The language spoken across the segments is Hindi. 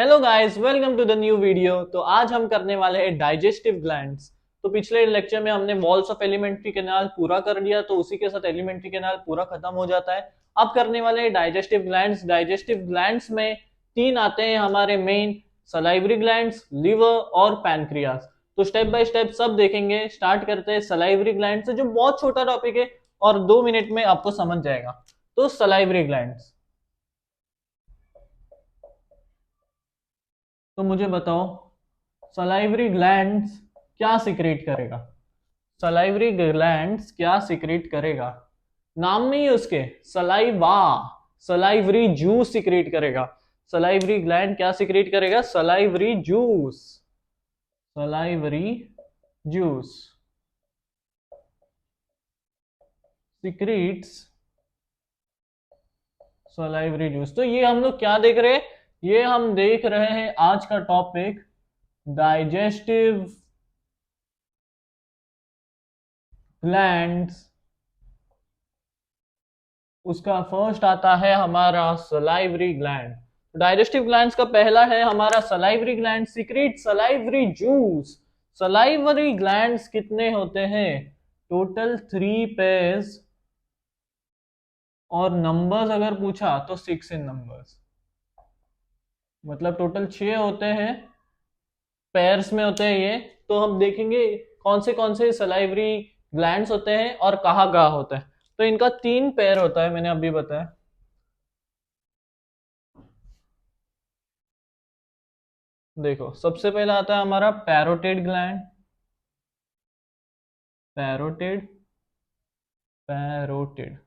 Hello guys, welcome to the new video. तो आज हम करने वाले हैं डाइजेस्टिव ग्लैंड्स। तो पिछले लेक्चर में हमने वॉल्स ऑफ एलिमेंट्री कैनाल पूरा कर लिया, तो उसी के साथ एलिमेंट्री कैनाल पूरा खत्म हो जाता है। अब करने वाले हैं डाइजेस्टिव ग्लैंड्स। डाइजेस्टिव ग्लैंड्स में तीन आते हैं हमारे मेन: सलाइवरी ग्लैंड्स, लिवर और पैनक्रियास। तो स्टेप बाय स्टेप सब देखेंगे। स्टार्ट करते हैं सलाइवरी ग्लैंड से, जो बहुत छोटा टॉपिक है और 2 मिनट में आपको समझ जाएगा। तो सलाइवरी ग्लैंड्स, तो मुझे बताओ, सलाइवरी ग्लैंड्स क्या सिक्रेट करेगा? सलाइवरी ग्लैंड्स क्या सिक्रेट करेगा? नाम में ही उसके सलाइवा, सलाइवरी जूस सिक्रेट करेगा। सलाइवरी ग्लैंड क्या सिक्रेट करेगा? Salivary juice, salivary juice secretes salivary juice. तो ये हम लोग क्या देख रहे हैं? ये हम देख रहे हैं आज का टॉपिक डाइजेस्टिव ग्लैंड्स। उसका फर्स्ट आता है हमारा सलाइवरी ग्लैंड। डाइजेस्टिव ग्लैंड्स का पहला है हमारा salivary gland, secret salivary juice. Salivary glands कितने होते हैं? टोटल 3 पेयर्स, और नंबर्स अगर पूछा तो 6 इन नंबर्स, मतलब टोटल 6 होते हैं, पेयर्स में होते हैं ये। तो हम देखेंगे कौन से सलाइवरी ग्लैंड्स होते हैं और कहाँ कहाँ होते हैं। तो इनका 3 पेयर होता है, मैंने अभी बताया। देखो, सबसे पहला आता है हमारा parotid gland. Parotid, parotid,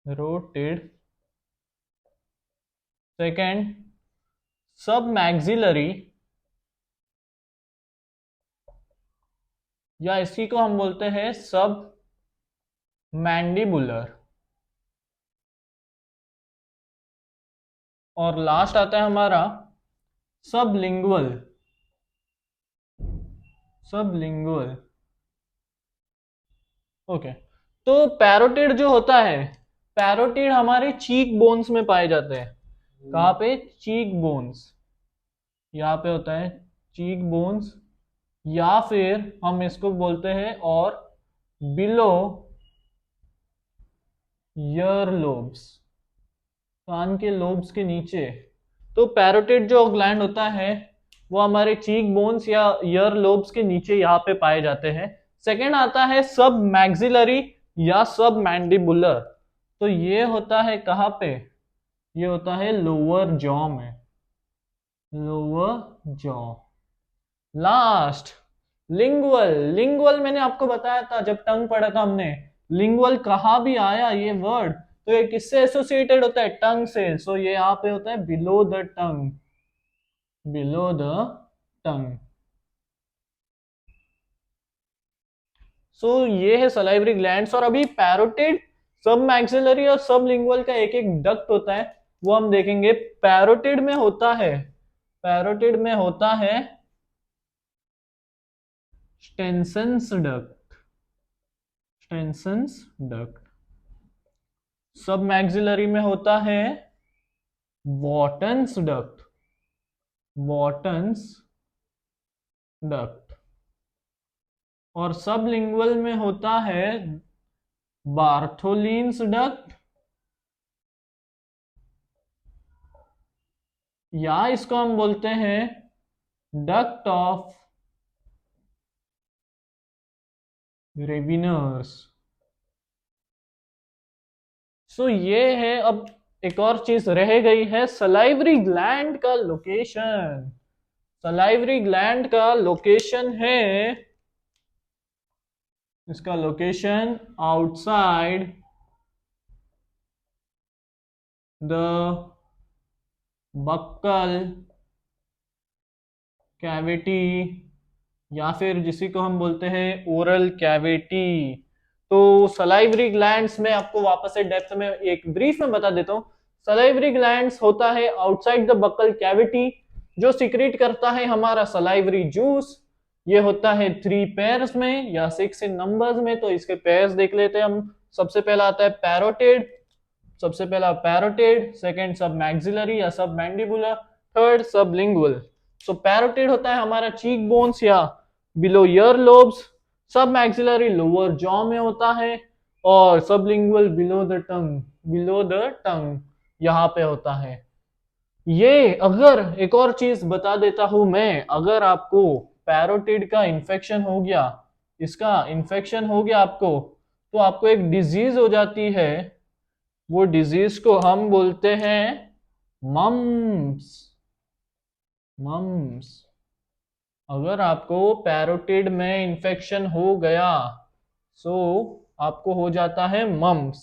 parotid. Second, सब मैक्सिलरी, या इसी को हम बोलते हैं सब मैंडिबुलर। और लास्ट आता है हमारा सबलिंगुअल, सबलिंगुअल। ओके। तो पैरोटिड जो होता है, पैरोटिड हमारे चीक बोन्स में पाए जाते हैं। कहाँ पे? Cheek bones. यहाँ पे होता है चीक बोन्स, या फिर हम इसको बोलते हैं और बिलो ईयर लोब्स, कान के लोब्स के नीचे। तो पैरोटिड जो ग्लैंड होता है वो हमारे चीक बोन्स या ईयर लोब्स के नीचे यहाँ पे पाए जाते हैं। सेकंड आता है सब मैक्सिलरी या सब मैंडिबुलर। तो ये होता है कहाँ पे? ये होता है लोअर जॉ में, lower jaw. Last lingual. Lingual मैंने आपको बताया था जब टंग पढ़ा था हमने। लिंगुअल कहाँ भी आया ये वर्ड तो ये किससे एसोसिएटेड होता है? टंग से। सो ये यहाँ पे होता है below the tongue, below the tongue. So ये है सलाइवरी ग्लैंड्स। और अभी पैरोटिड, सब मैक्सिलरी और सब लिंगुअल का एक एक डक्ट होता है, वो हम देखेंगे। पैरोटिड में होता है, पैरोटिड में होता है स्टेनसन्स डक्ट, स्टेनसन्स डक्ट। सब मैक्सिलरी में होता है वॉटन्स डक्ट, वॉटन्स डक्ट। और सब लिंगुअल में होता है बार्थोलिन्स डक्ट, या इसको हम बोलते हैं डक्ट ऑफ रेविनर्स। सो ये है। अब एक और चीज रह गई है, सलाइवरी ग्लैंड का लोकेशन। सलाइवरी ग्लैंड का लोकेशन है, इसका location outside the buccal cavity, या फिर जिसी को हम बोलते हैं ओरल कैविटी। तो सलाइवरी ग्लैंड्स में आपको वापस से डेप्थ में एक ब्रीफ में बता देता हूँ। सलाइवरी ग्लैंड्स होता है आउटसाइड द बक्कल कैविटी, जो सिक्रीट करता है हमारा सलाइवरी जूस। ये होता है 3 पेयर्स में या 6 इन नंबर्स में। तो इसके पेयर्स देख लेते हैं हम। सबसे पहला आता है पैरोटिड, सबसे पहला पैरोटिड, सेकंड सब मैक्सिलरी या सब मैंडिबुलर, थर्ड सब लिंगुअल। सो पैरोटिड होता है हमारा चीक बोन्स या बिलो ईयर लोब्स, सब मैक्सिलरी लोअर जॉ में होता है, और सब lingual below the tongue, below the टंग यहाँ पे होता है। ये अगर एक और चीज बता देता हूं मैं, अगर आपको पैरोटिड का इन्फेक्शन हो गया, इसका इन्फेक्शन हो गया आपको, तो आपको एक डिजीज हो जाती है, वो डिजीज को हम बोलते हैं मम्स। मम्स। अगर आपको पैरोटिड में इन्फेक्शन हो गया, सो आपको हो जाता है mumps.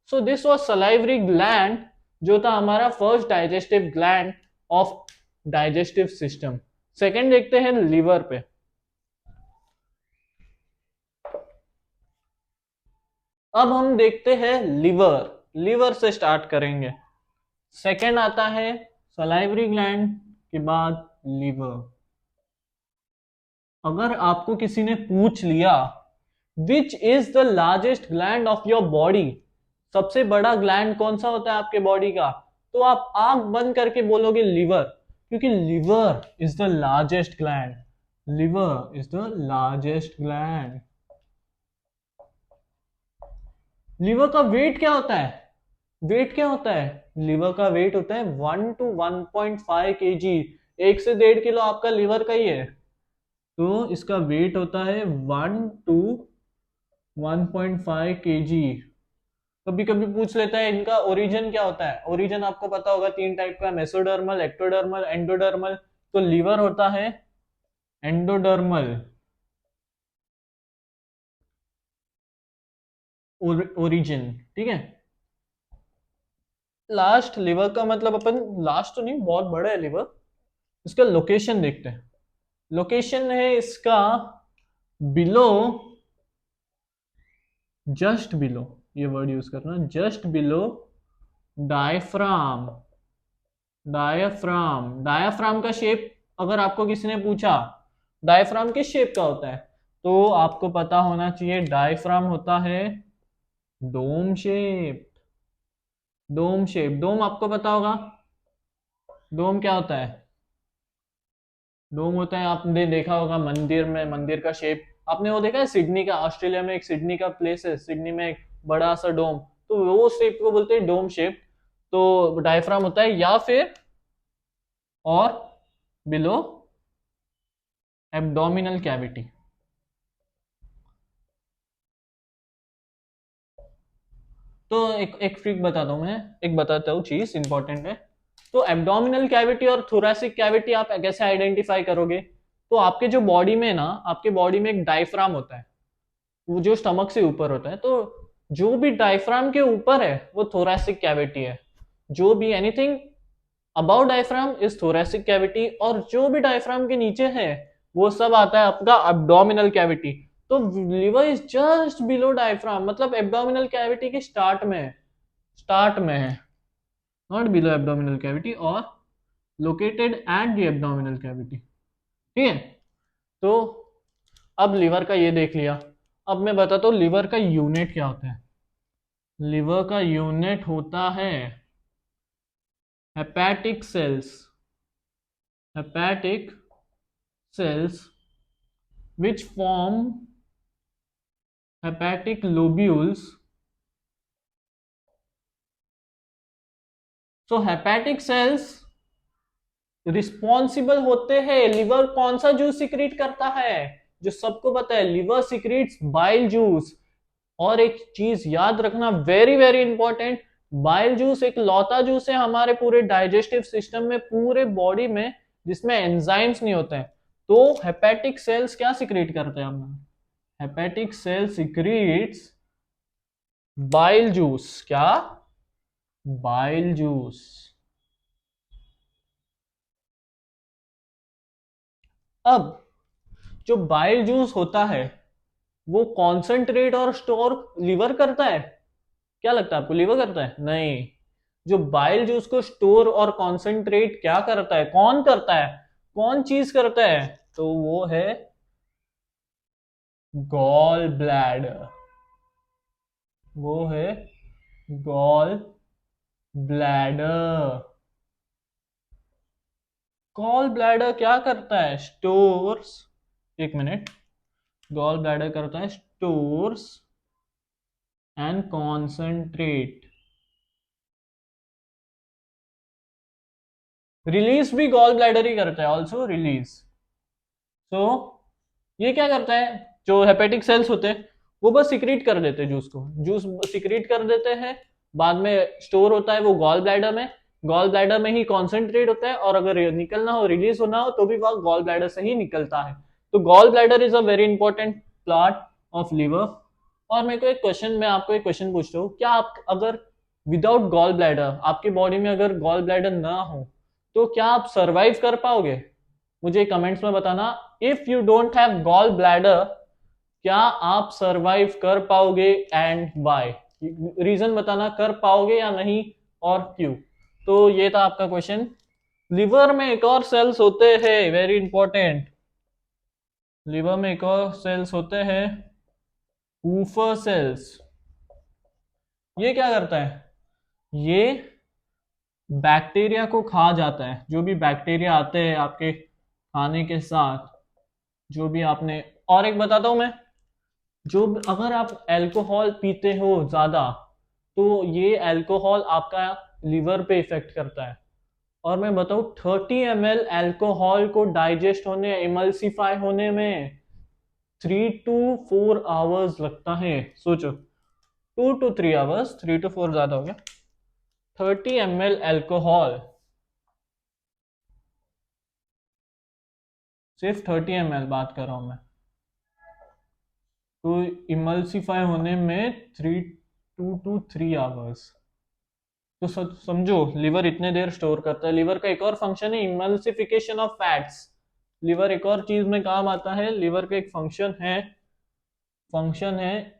So this was salivary gland, जो था हमारा first digestive gland of digestive system. Second देखते हैं लिवर पे। अब हम देखते हैं लिवर। लिवर से स्टार्ट करेंगे। सेकंड आता है सलाइवरी ग्लैंड के बाद लिवर। अगर आपको किसी ने पूछ लिया which is the largest gland of your body, सबसे बड़ा ग्लैंड कौन सा होता है आपके बॉडी का, तो आप आंख बंद करके बोलोगे लिवर, क्योंकि liver is the largest gland. Liver is the largest gland. Liver का वेट क्या होता है? वेट क्या होता है? लिवर का वेट होता है 1 to 1.5 kg। 1 से 1.5 किलो आपका लिवर का ही है, तो इसका वेट होता है 1 to 1.5 kg। कभी कभी पूछ लेता है इनका ओरिजिन क्या होता है। ओरिजिन आपको पता होगा, 3 टाइप का, मेसोडर्मल, एक्टोडर्मल, एंडोडर्मल। तो लिवर होता है एंडोडर्मल ओरिजिन, ठीक है। लास्ट, लिवर का मतलब अपन लास्ट तो नहीं, बहुत बड़ा है लिवर। इसका लोकेशन देखते हैं। लोकेशन है इसका बिलो, जस्ट बिलो, ये वर्ड यूज करना, just below diaphragm. Diaphragm, diaphragm का शेप अगर आपको किसी ने पूछा डायफ्राम किस शेप का होता है, तो आपको पता होना चाहिए डायफ्राम होता है डोम शेप। डोम शेप, डोम आपको पता होगा, डोम क्या होता है? डोम होता है, आपने देखा होगा मंदिर में, मंदिर का शेप। आपने वो देखा है सिडनी का, ऑस्ट्रेलिया में एक सिडनी का प्लेस है, सिडनी में एक बड़ा सा डोम, तो वो शेप को बोलते हैं डोम शेप। तो डायफ्राम होता है, या फिर और बिलो एब्डोमिनल कैविटी। तो एक ट्रिक बताता हूं मैं, एक बताता हूँ, चीज इंपॉर्टेंट है। तो एब्डोमिनल कैविटी और थोरैसिक कैविटी आप कैसे आइडेंटिफाई करोगे? तो आपके जो बॉडी में ना, आपके बॉडी में एक डायफ्राम होता है, वो जो स्टमक से ऊपर होता है, तो जो भी डायफ्राम के ऊपर है वो थोरैसिक कैविटी है। जो भी anything about diaphragm is thoracic cavity, और जो भी डायफ्राम के नीचे है वो सब आता है आपका एब्डोमिनल कैविटी। तो liver is just below diaphragm, मतलब एब्डोमिनल कैविटी के स्टार्ट में है, स्टार्ट में है, नॉट बिलो एब्डोमिनल कैविटी, और located at the abdominal cavity, ठीक है। तो अब लिवर का ये देख लिया। अब मैं बताता हूँ लिवर का यूनिट क्या होता है। लिवर का यूनिट होता है hepatic sales. Hepatic cells which form hepatic lobules. So hepatic cells responsible होते हैं, लिवर कौन सा जूस सिक्रीट करता है, जो सबको पता है, लिवर सिक्रीट्स बाइल जूस। और एक चीज याद रखना, very very important, bile juice एक लौता जूस है हमारे पूरे डाइजेस्टिव सिस्टम में, पूरे बॉडी में, जिसमें एंजाइम्स नहीं होते हैं। तो हेपेटिक सेल्स क्या सिक्रीट करते हैं हम? Hepatic cell secretes bile juice. क्या? Bile juice. अब जो बाइल जूस होता है वो कॉन्सेंट्रेट और स्टोर लिवर करता है? क्या लगता है आपको, लिवर करता है? नहीं। जो बाइल जूस को स्टोर और कॉन्सेंट्रेट क्या करता है, कौन करता है, कौन चीज करता है, तो वो है गॉल ब्लैडर। वो है गॉल ब्लैडर। गॉल ब्लैडर क्या करता है? स्टोर्स, एक मिनट, गॉल ब्लैडर करता है स्टोर्स एंड कॉन्सेंट्रेट। रिलीज भी गॉल ब्लैडर ही करता है, ऑल्सो रिलीज। तो ये क्या करता है, जो हेपेटिक सेल्स होते हैं वो बस सिक्रीट कर देते हैं जूस को, जूस सिक्रीट कर देते हैं, बाद में स्टोर होता है वो गॉल ब्लैडर में, गॉल ब्लैडर में ही कॉन्सेंट्रेट होता है, और अगर निकलना हो, रिलीज होना हो, तो भी वह गॉल ब्लैडर से ही निकलता है। तो gall bladder is a very important part of liver. और मेरे को एक क्वेश्चन, मैं आपको एक क्वेश्चन पूछता हूँ, क्या आप अगर विदाउट गॉल ब्लैडर, आपकी बॉडी में अगर गॉल ब्लैडर ना हो, तो क्या आप सरवाइव कर पाओगे? मुझे कमेंट्स में बताना। If you don't have gall bladder, क्या आप सरवाइव कर पाओगे एंड वाई? रीजन बताना, कर पाओगे या नहीं और क्यों। तो ये था आपका क्वेश्चन। लिवर में एक और सेल्स होते हैं, वेरी इंपॉर्टेंट। लिवर में एक और सेल्स होते हैं, हूफर सेल्स। ये क्या करता है? ये बैक्टीरिया को खा जाता है, जो भी बैक्टीरिया आते हैं आपके खाने के साथ, जो भी आपने। और एक बताता हूं मैं, जो अगर आप अल्कोहल पीते हो ज्यादा, तो ये अल्कोहल आपका लिवर पे इफेक्ट करता है। और मैं बताऊं, 30 ml अल्कोहल को डाइजेस्ट होने, इमल्सिफाई होने में 3 to 4 आवर्स लगता है। सोचो, 2 to 3 आवर्स, 3 to 4 ज्यादा हो गया। 30 ml अल्कोहल, सिर्फ 30 ml बात कर रहा हूं मैं, तो इमल्सिफाई होने में 2 to 3 आवर्स। तो समझो लिवर इतने देर स्टोर करता है। लिवर का एक और फंक्शन है इमल्सिफिकेशन ऑफ फैट्स। लिवर एक और चीज में काम आता है, लिवर का एक फंक्शन है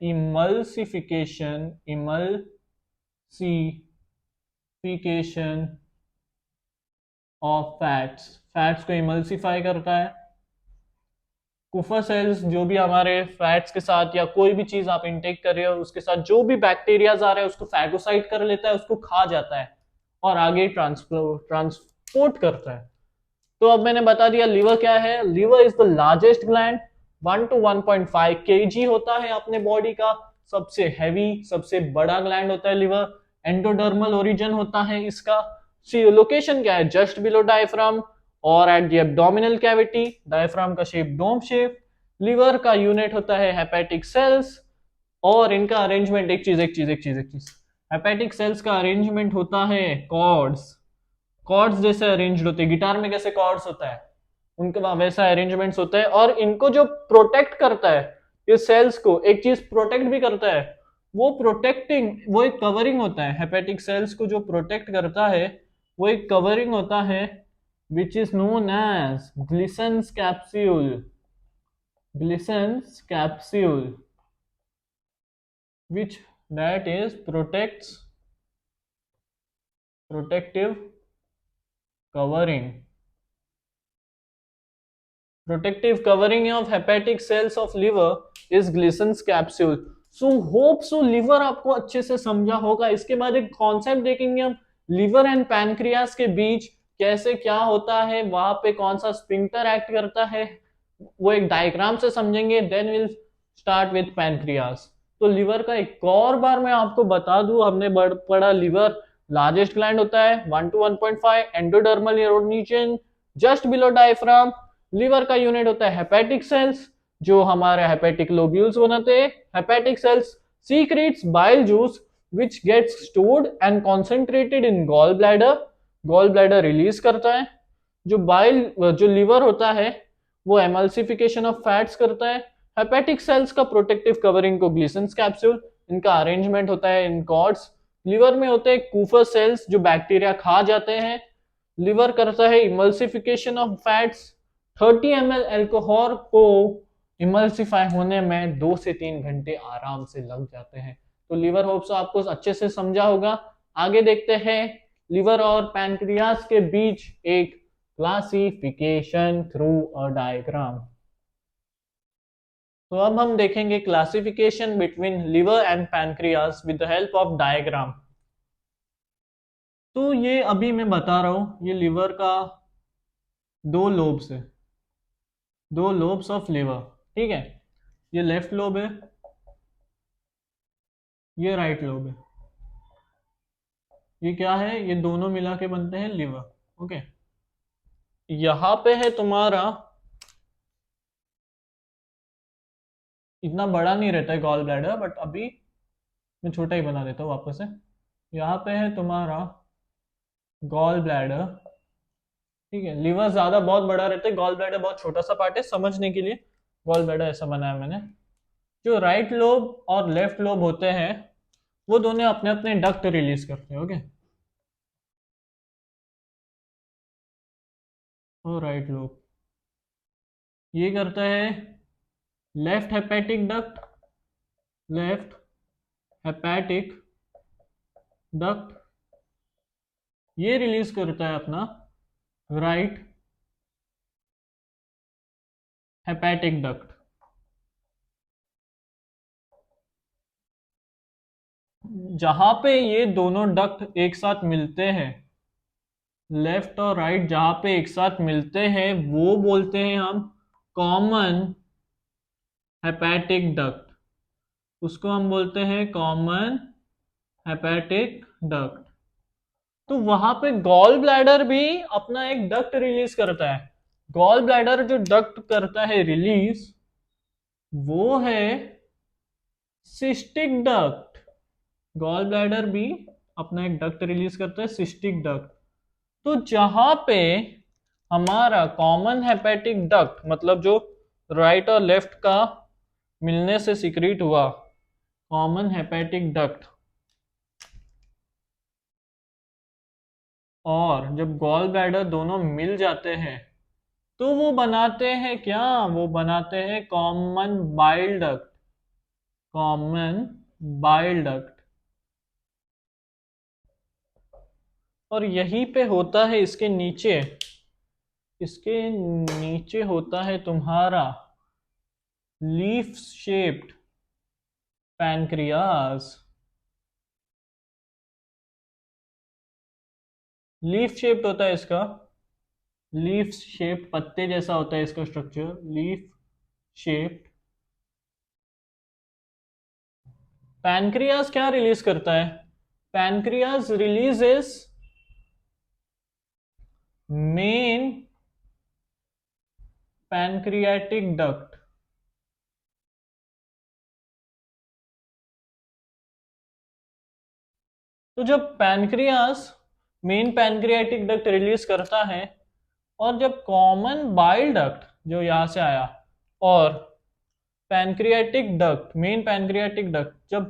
emulsification, emulsification of fats. Fats को इमल्सिफाई करता है। कुफर सेल्स, जो भी हमारे फैट्स के साथ या कोई भी चीज आप इंटेक कर रहे हो उसके साथ जो भी बैक्टीरियाज आ रहे हैं उसको फैगोसाइट कर लेता है, उसको खा जाता है और आगे ट्रांसपोर्ट करता है। तो अब मैंने बता दिया लिवर क्या है। Liver is the largest gland, 1 to 1.5 kg होता है अपने बॉडी का, सबसे हैवी, सबसे बड़ा ग्लैंड होता है लिवर। एंडोडर्मल ओरिजिन होता है इसका। लोकेशन क्या है? जस्ट बिलो डायफ्राम और at the abdominal cavity. Diaphragm का शेप डोम शेप। लिवर का यूनिट होता है हेपेटिक सेल्स, और इनका अरेंजमेंट, एक चीज हेपेटिक सेल्स का अरेंजमेंट होता है कॉर्ड्स। कॉर्ड्स जैसे अरेंज होते हैं, गिटार में कैसे कॉर्ड्स होता है उनका वैसा अरेंजमेंट्स होता है। और इनको जो प्रोटेक्ट करता है, ये सेल्स को एक चीज प्रोटेक्ट भी करता है, वो प्रोटेक्टिंग, वो एक कवरिंग होता है। हेपेटिक सेल्स को जो प्रोटेक्ट करता है वो एक कवरिंग होता है, which is known as Glissen's capsule. Glissen's capsule, which that is protective covering. Protective covering of hepatic cells of liver is Glissen's capsule. So hope so liver आपको अच्छे से समझा होगा। इसके बाद एक कॉन्सेप्ट देखेंगे हम, लिवर एंड पैनक्रियास के बीच कैसे क्या होता है, वहां पे कौन सा स्पिंक्टर एक्ट करता है, वो एक डायग्राम से समझेंगे। Then will start with pancreas. तो लिवर का एक और बार मैं आपको बता दूं, हमने पढ़ा लिवर लार्जेस्ट ग्लैंड होता है, 1 to 1.5, endodermal region just below diaphragm. Liver का यूनिट होता है हेपेटिक सेल्स, जो हमारे हेपेटिक लोब्यूल्स बनाते हैं। Hepatic cells secretes bile juice which gets stored and concentrated in gall bladder. Gall bladder release करता है। जो लिवर होता है वो एमल्सिफिकेशन ऑफ फैट्स करता है। हेपेटिक सेल्स का प्रोटेक्टिव कवरिंग को ग्लिसन्स कैप्सूल, इनका अरेंजमेंट होता है इन कॉर्ड्स। लिवर में होते हैं कूफर सेल्स जो बैक्टीरिया खा जाते हैं। लिवर करता है emulsification of fats. 30 ml alcohol को इमल्सिफाई होने में 2 से 3 घंटे आराम से लग जाते हैं। तो लिवर होप्स आपको अच्छे से समझा होगा। आगे देखते हैं लिवर और पैनक्रियास के बीच एक क्लासिफिकेशन थ्रू अ डायग्राम। तो अब हम देखेंगे classification between liver and pancreas with the help of diagram. तो ये अभी मैं बता रहा हूं, ये लिवर का दो लोब्स है, दो लोब्स ऑफ लिवर, ठीक है। ये लेफ्ट लोब है, ये राइट लोब है। ये क्या है, ये दोनों मिला के बनते हैं लिवर, ओके। यहाँ पे है तुम्हारा, इतना बड़ा नहीं रहता है गॉल ब्लैडर, बट अभी मैं छोटा ही बना देता हूँ वापस से। यहाँ पे है तुम्हारा गॉल ब्लैडर, ठीक है। लीवर ज्यादा बहुत बड़ा रहता है, गॉल ब्लैडर बहुत छोटा सा पार्ट है, समझने के लिए गॉल ब्लैडर ऐसा बनाया मैंने। जो राइट लोब और लेफ्ट लोब होते हैं वो दोनों अपने अपने डक्ट रिलीज करते हैं, ओके। और राइट लोब ये करता है left hepatic duct, left hepatic duct ये रिलीज करता है अपना राइट हेपेटिक डक्ट। जहां पे ये दोनों डक्ट एक साथ मिलते हैं, लेफ्ट और राइट जहां पे एक साथ मिलते हैं वो बोलते हैं हम कॉमन हेपेटिक डक्ट, उसको हम बोलते हैं कॉमन हेपेटिक डक्ट। तो वहां पे गॉल ब्लैडर भी अपना एक डक्ट रिलीज करता है। गॉल ब्लैडर जो डक्ट करता है रिलीज, वो है सिस्टिक डक्ट। गॉल ब्लैडर भी अपना एक डक्ट रिलीज करता है, सिस्टिक डक्ट। तो जहां पे हमारा कॉमन हेपेटिक डक्ट, मतलब जो राइट और लेफ्ट का मिलने से सिक्रीट हुआ कॉमन हेपेटिक डक्ट, और जब गॉल ब्लैडर दोनों मिल जाते हैं तो वो बनाते हैं क्या, वो बनाते हैं common bile duct, common bile duct. और यहीं पे होता है इसके नीचे, इसके नीचे होता है तुम्हारा leaf shaped pancreas. Leaf shaped होता है इसका, लीफ शेप्ड पत्ते जैसा होता है इसका स्ट्रक्चर, लीफ शेप्ड। पैनक्रियाज क्या रिलीज करता है, pancreas releases main pancreatic duct. तो जब pancreas main pancreatic duct release करता है, और जब कॉमन बाइल डक्ट जो यहां से आया और pancreatic duct main pancreatic duct जब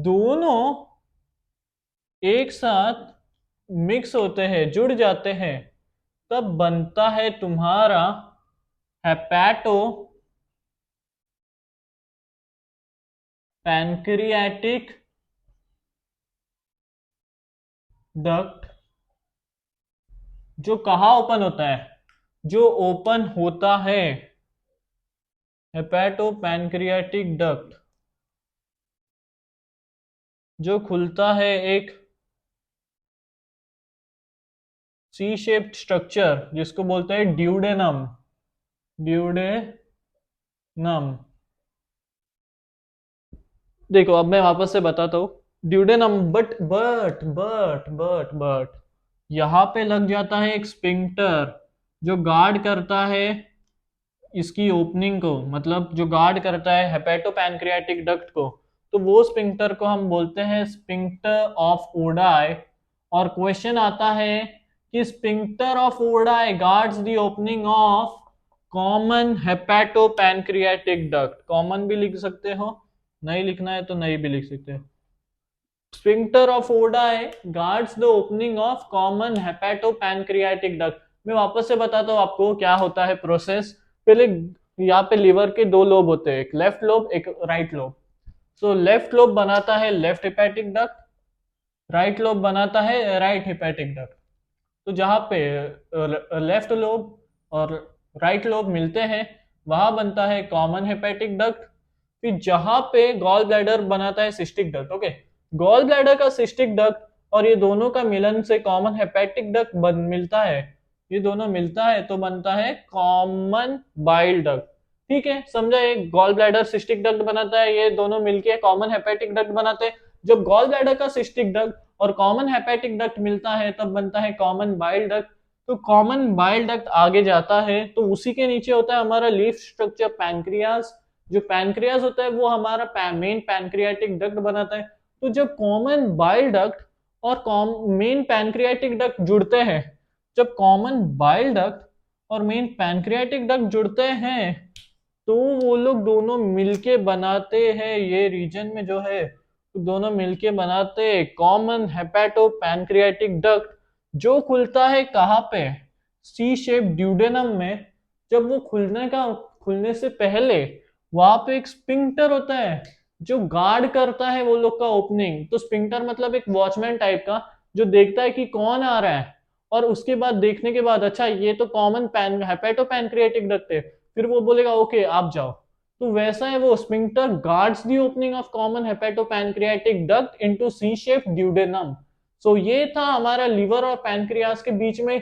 दोनों एक साथ मिक्स होते हैं, जुड़ जाते हैं, तब बनता है तुम्हारा हेपेटो पैनक्रियाटिक डक्ट, जो कहाँ ओपन होता है, जो ओपन होता है हेपेटो पैनक्रियाटिक डक्ट, जो खुलता है एक सी शेप्ड स्ट्रक्चर जिसको बोलते हैं ड्यूडेनम, ड्यूडेनम। देखो अब मैं वापस से बताता हूँ, ड्यूडेनम, बट यहां पे लग जाता है एक स्पिंक्टर जो गार्ड करता है इसकी ओपनिंग को, मतलब जो गार्ड करता है हेपेटो पैनक्रियाटिक डक्ट को। तो वो स्पिंक्टर को हम बोलते हैं स्पिंक्टर ऑफ ओडाई। और क्वेश्चन आता है कि sphincter of Oddi guards the opening of common hepato pancreatic duct. Common भी लिख सकते हो, नहीं लिखना है तो नहीं भी लिख सकते हो। Sphincter of Oddi guards the opening of common hepato pancreatic duct. मैं वापस से बताता हूँ आपको क्या होता है प्रोसेस। पहले यहाँ पे लिवर के दो लोब होते हैं, एक लेफ्ट लोब एक right lobe. So left lobe बनाता है left hepatic duct, right lobe बनाता है राइट हेपेटिक डक्ट। तो जहाँ पे लेफ्ट लोब और राइट लोब मिलते हैं वहां बनता है कॉमन हेपेटिक डक्ट। फिर जहां पे गॉल ब्लैडर बनाता है cystic duct, okay. Gall bladder का सिस्टिक डक्ट और ये दोनों का मिलन से कॉमन हेपेटिक डक्ट मिलता है, ये दोनों मिलता है तो बनता है कॉमन बाइल डक्ट। ठीक है, समझा? एक गॉल ब्लैडर सिस्टिक डक्ट बनाता है, ये दोनों मिलके कॉमन हेपेटिक डक्ट बनाते हैं। जब गॉल ब्लैडर का सिस्टिक डक्ट और कॉमन हेपेटिक डक्ट मिलता है तब बनता है कॉमन बाइल डक्ट। तो कॉमन बाइल डक्ट आगे जाता है तो उसी के नीचे होता है हमारा लीफ स्ट्रक्चर पैनक्रियाज। जो पैनक्रियाज होता है वो हमारा मेन पैनक्रियाटिक डक्ट बनाता है। तो जब कॉमन बाइल डक्ट और मेन पैनक्रियाटिक डक्ट जुड़ते हैं, जब कॉमन बाइल डक्ट और मेन पैनक्रियाटिक डक्ट जुड़ते हैं तो वो लोग दोनों मिलके बनाते हैं ये रीजन में जो है, तो दोनों मिलके बनाते हैं कॉमन हेपेटो पैनक्रियाटिक डक्ट, जो खुलता है कहाँ पे? सी शेप ड्यूडेनम में। जब वो खुलने से पहले वहां पे एक स्पिंक्टर होता है जो गार्ड करता है वो लोग का ओपनिंग। तो स्पिंक्टर मतलब एक वॉचमैन टाइप का जो देखता है कि कौन आ रहा है, और उसके बाद देखने के बाद अच्छा ये तो कॉमन हेपेटो पैनक्रियाटिक डक्ट है, फिर वो बोलेगा ओके आप जाओ। तो वैसा है, वो sphincter guards the opening of common hepato pancreatic duct into C shape duodenum. So ये था हमारा लीवर और पैनक्रियास के बीच में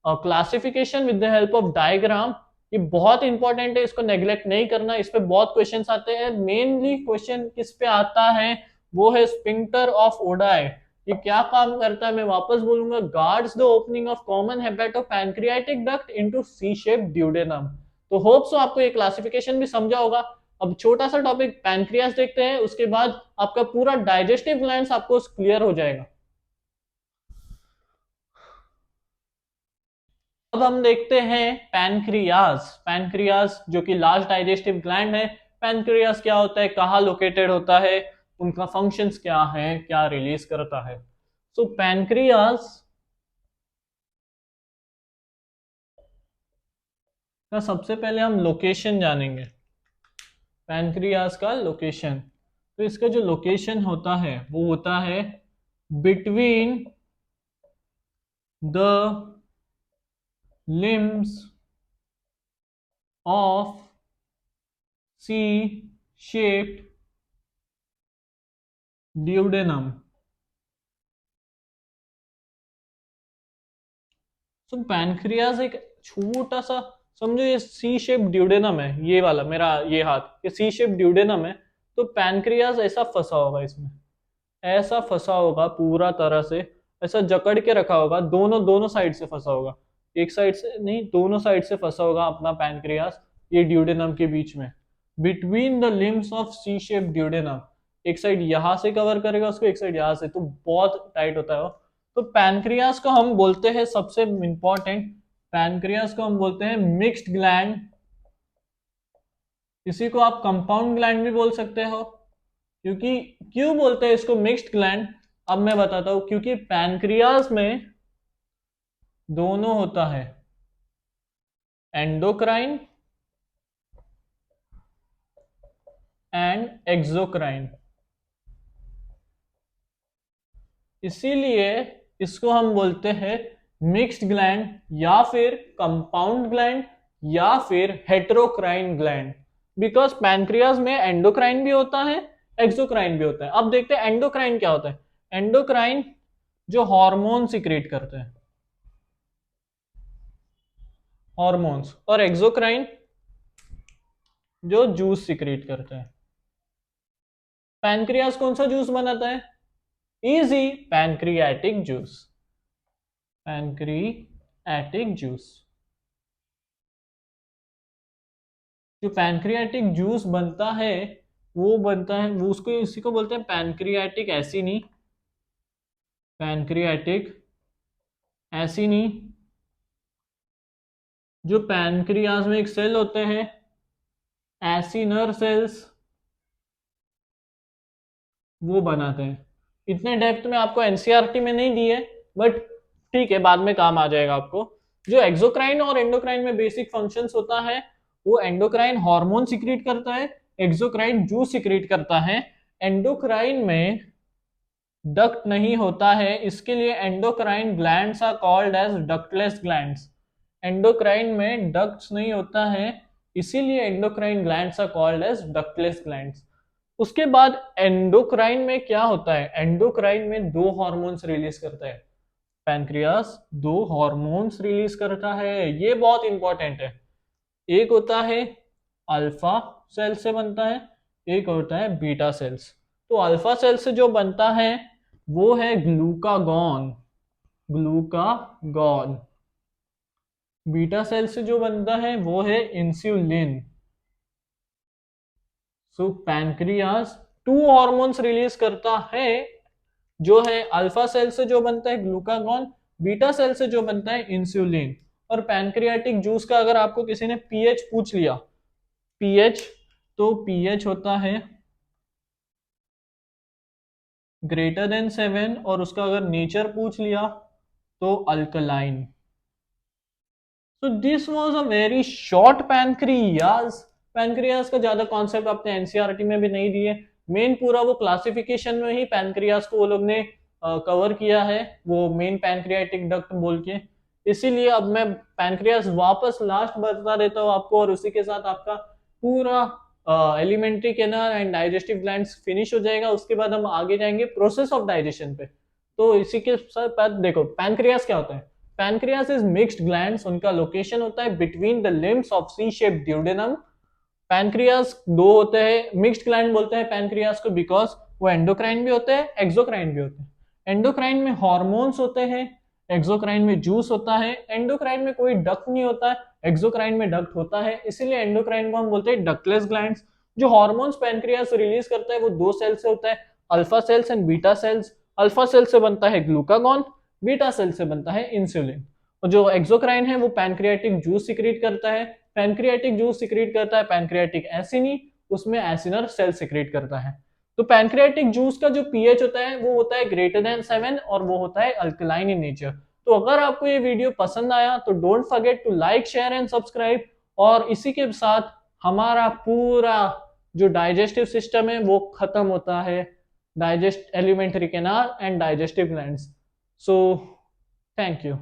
classification with the help of diagram. ये बहुत इंपॉर्टेंट है, इसको नेग्लेक्ट नहीं करना, इस पे बहुत क्वेश्चंस आते हैं। मेनली क्वेश्चन किस पे आता है वो है स्पिंक्टर ऑफ ओडाई। ये क्या काम करता है मैं वापस बोलूंगा, guards the opening of common hepato pancreatic duct into C shape duodenum. तो होप सो आपको ये क्लासिफिकेशन भी समझा होगा। अब छोटा सा टॉपिक पैनक्रियास देखते हैं, उसके बाद आपका पूरा डाइजेस्टिव ग्लैंड्स आपको क्लियर हो जाएगा। अब हम देखते हैं पैनक्रियास। पैनक्रियास जो कि लार्ज डाइजेस्टिव ग्लैंड है। पैनक्रियास क्या होता है, कहाँ लोकेटेड होता है, उनका फंक्शंस क्या है, क्या रिलीज करता है। सो पैनक्रियास का सबसे पहले हम लोकेशन जानेंगे, पैनक्रियास का लोकेशन। तो इसका जो लोकेशन होता है वो होता है between the limbs of C-shaped duodenum। तो पैनक्रियास एक छोटा सा, समझो ये सी शेप ड्यूडेनम है, ये वाला मेरा ये हाथ, ये सी शेप ड्यूडेनम है। तो पैनक्रियास ऐसा फंसा होगा इसमें, ऐसा फंसा होगा पूरा तरह से, ऐसा जकड़ के रखा होगा, दोनों दोनों साइड से फंसा होगा, एक साइड से नहीं दोनों साइड से फंसा होगा अपना पैनक्रियास ये ड्यूडेनम के बीच में, between the limbs of C shape duodenum. एक साइड यहां से कवर करेगा उसको, एक साइड यहां से, तो बहुत टाइट होता है वो। तो पैनक्रियास को हम बोलते हैं सबसे इंपॉर्टेंट, पैनक्रियास को हम बोलते हैं मिक्स्ड ग्लैंड। इसी को आप कंपाउंड ग्लैंड भी बोल सकते हो। क्योंकि क्यों बोलते हैं इसको मिक्स्ड ग्लैंड, अब मैं बताता हूं। क्योंकि पैनक्रियास में दोनों होता है एंडोक्राइन एंड एक्सोक्राइन, इसीलिए इसको हम बोलते हैं मिक्स्ड ग्लैंड या फिर कंपाउंड ग्लैंड या फिर हेटेरोक्राइन ग्लैंड। बिकॉज पैनक्रियास में एंडोक्राइन भी होता है एक्सोक्राइन भी होता है। अब देखते हैं एंडोक्राइन क्या होता है। एंडोक्राइन जो हार्मोन सिक्रेट करते हैं, हार्मोन्स, और एक्सोक्राइन जो जूस सिक्रेट करते हैं। पैनक्रियास कौन सा जूस बनाता है? Easy, pancreatic juice, pancreatic juice. जो पैनक्रियाटिक जूस बनता है वो उसको इसी को बोलते हैं पैनक्रियाटिक एसिनी, पैनक्रियाटिक एसिनी। जो पैनक्रियास में एक सेल होते हैं एसिनर सेल्स, वो बनाते हैं। इतने डेप्थ में आपको एनसीईआरटी में नहीं दी है, बट ठीक है बाद में काम आ जाएगा आपको। जो एक्सोक्राइन और एंडोक्राइन में बेसिक फंक्शंस होता है, वो एंडोक्राइन हार्मोन सिक्रीट करता है, एक्सोक्राइन जूस सिक्रीट करता है। एंडोक्राइन में डक्ट नहीं होता है, इसके लिए endocrine glands are called as ductless glands. Endocrine में डक्ट्स नहीं होता है, इसीलिए endocrine glands are called as ductless glands. उसके बाद एंडोक्राइन में क्या होता है, एंडोक्राइन में दो हॉर्मोन्स रिलीज करता है पैनक्रियास, दो हॉर्मोन्स रिलीज करता है, ये बहुत इंपॉर्टेंट है। एक होता है अल्फा सेल से बनता है, एक होता है बीटा सेल्स। तो अल्फा सेल से जो बनता है वो है ग्लूकागॉन, ग्लूकागॉन। बीटा सेल से जो बनता है वो है insulin. So pancreas to hormones release करता है, जो है अल्फा सेल से जो बनता है ग्लूकागॉन, बीटा सेल से जो बनता है इंसुलिन। और पैनक्रियाटिक जूस का अगर आपको किसी ने पीएच पूछ लिया, पीएच, तो पीएच होता है ग्रेटर देन 7, और उसका अगर नेचर पूछ लिया तो alkaline. So this was a very short pancreas. Pancreas का ज्यादा कॉन्सेप्ट आपने एनसीईआरटी में भी नहीं दिए, मेन पूरा वो क्लासिफिकेशन में ही पैनक्रियास को वो लोग ने कवर किया है, वो मेन पैनक्रियाटिक डक्ट बोल के। इसीलिए अब मैं पैनक्रियास वापस लास्ट बता देता हूँ आपको, और उसी के साथ आपका पूरा alimentary canal and digestive glands finish हो जाएगा। उसके बाद हम आगे जाएंगे प्रोसेस ऑफ डाइजेशन पे। तो इसी के साथ देखो पैनक्रियास क्या होता है। पैनक्रियास इज मिक्स्ड ग्लैंड्स, उनका लोकेशन होता है between the limbs of C shape duodenum. Pancreas दो होते हैं, मिक्स्ड ग्लैंड बोलते हैं पैनक्रियास को बिकॉज वो एंडोक्राइन भी होते हैं, एक्सोक्राइन भी होते हैं। एंडोक्राइन में हॉर्मोन्स होते हैं, एक्सोक्राइन में जूस होता है। एंडोक्राइन में कोई डक्ट नहीं होता है, एक्सोक्राइन में डक्ट होता है, इसीलिए एंडोक्राइन को हम बोलते हैं डक्टलेस ग्लैंड्स। जो हॉर्मोन्स पैनक्रियास रिलीज करता है वो दो सेल से होता है, alpha cells and beta cells. Alpha cell से बनता है ग्लूकागॉन, बीटा सेल से बनता है इंसुलिन। और जो एक्सोक्राइन है वो पैनक्रियाटिक जूस सिक्रीट करता है, पैनक्रियाटिक जूस सिक्रीट करता है पैनक्रियाटिक एसिनी, उसमें एसिनर सेल सिक्रीट करता है। तो पैनक्रियाटिक जूस का जो पीएच होता है वो होता है ग्रेटर देन 7, और वो होता है अल्कलाइन इन नेचर। तो अगर आपको ये वीडियो पसंद आया तो don't forget to like, share and subscribe. और इसी के साथ हमारा पूरा जो डाइजेस्टिव सिस्टम है वो खत्म होता है, digest alimentary canal and digestive glands. So thank you.